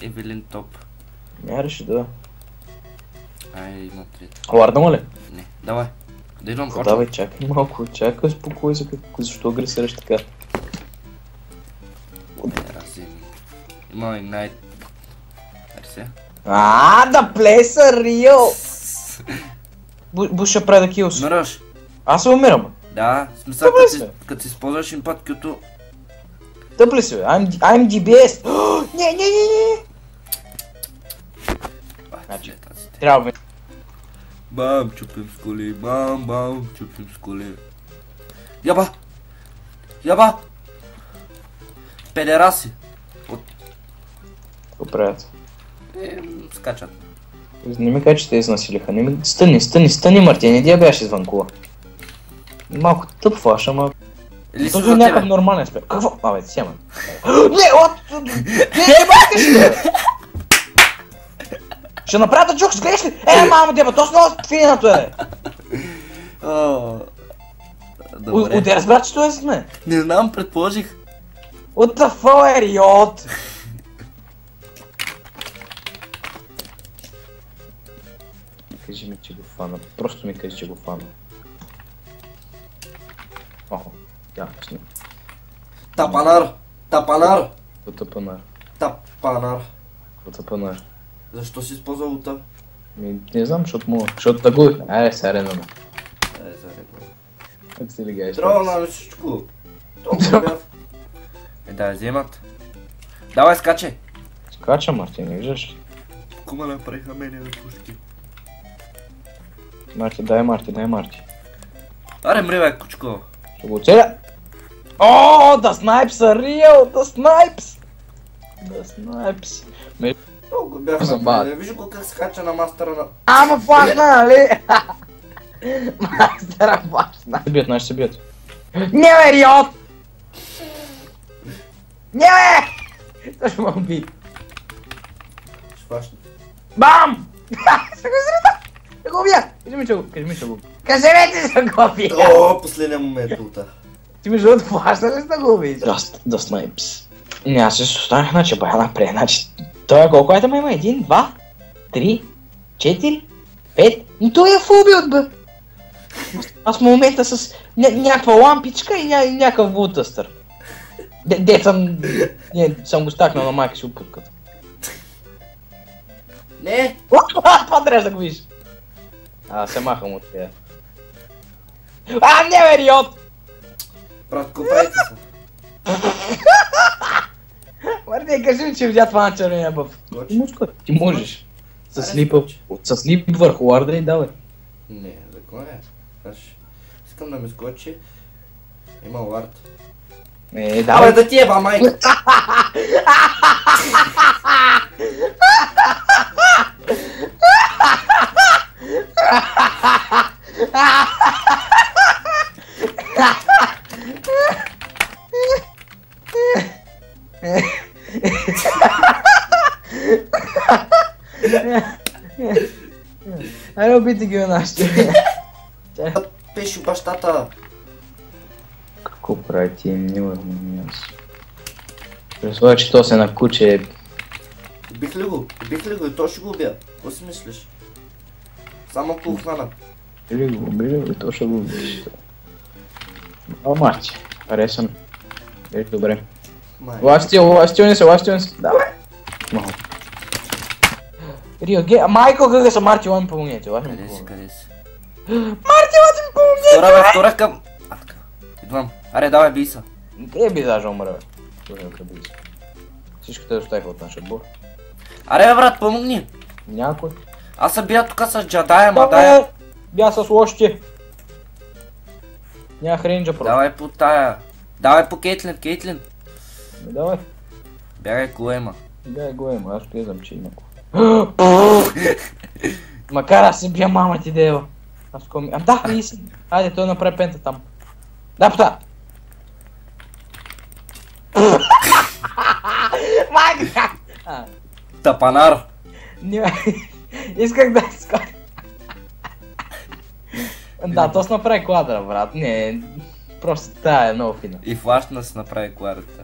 Евелин топ. Мяраш да. Ай, има трета. Лардама ли? Не, давай. Да идвам, почвам. Давай, чакай малко, чакай, успокой се, защо агресираш така? Има Ignite. Ари се. Да плеса, Рио! Буш ще прави да килс. Умираш. Аз се умирам. Да, смисъл като си използваш импат, като... Тъпли си, бе, I'm DBS. Не. Значи, трябва. Бам, чупим скули, бам, чупим скули. Яба! Педераси! Какво правят? Скачат. Не ми кажа, че те изнасилиха. Стани, Мартин, не дия беше извън кола. Малко тъп флаш, ама... Този някакъв нормален спе. Какво? Абе, сема. Не, не бахкаш, бе! Ще направя да джук, сгреш ли? Мамо, деба, то с много финато е! Оде разбра, че това е с мен? Не знам, предположих. What the fuck, ериот? Кажи ми, че го фана. Просто ми кажи, че го фана. Охо, ясно. Тапанар! Какво Тапанар. тъпанар? Защо си използвал лута? Не знам, защото мога. Защото тъгуй. Айде, сега ренаме. Как се лигаеш? Тролна на всичко. Да, вземат. Давай, скачай. Скача, Мартин, не виждаш? Кума направиха мене на пушки. Марти, дай Марти. Аре, мри, бе, кучко. Ще го оцеля. The snipes are real! The snipes! Много бях направили. Виж го как скача на мастера на... Ама плашна, нали? Мастера плашна. Ще се бият. Не, бе, риот! Не, бе! Той ще ме уби. Ще фашни. Бам! Ще го изрита! Ще го убия! Кажи ми, че го. Кажи ми, че ще го убия! Последния момент лута. Ти между другото плашна ли сте го убийте? The snipes. Не, аз ще се останах, значи бая напред, значи... Той колко айтема има? 1, 2, 3, 4, 5... И той е фулбилд, бе! Аз в момента с някаква лампичка и някакъв вултъстър. Де съм го стакнал на майка си опутката. Не! Това трябва да го видиш. Се махам от тея. Не, бе, риот! Братко, правите се. Марти, кажи ми, че видя това на червения бъв. Ти можеш. С лип върху ларда и давай. Не, закон е. Искам да ми скочи. Има лард. Давай да ти еба, майка! Айде убити ги нашите. Пеши бащата. Какво прави ти мила мясо? Представя, че то се на куче. Убих ли го и то ще го убия. Какво си мислиш? Само по охрана. Убили го и то ще го убиш. Марти, харесвам. Добре. Ластил не се. Давай. Рио, Майкъл, къде са? Марти, ла ми помогнете. Къде си? Марти, ла ти ми помогнете! Втора към... Идвам. Аре, давай, бий са. Къде би даже умра, бе? Всички те оставиха от нашия отбор. Аре, бе, брат, помогни. Някой. Аз съм бия тук с джадая, мадая. Бя с лошите. Нямах рейнджа просто. Давай по тая. Давай по Кейтлин. Давай. Бягай Гоема. Аз гледам, че има. Макар аз си бия мама ти, дева. Аз коми... Да, и си. Айде, той направи пента там. Да, пота! Майка! Тапанар! Исках да скоро. Да, то си направи квадра, брат. Не, просто тая е много фина. И флашна си направи квадрата.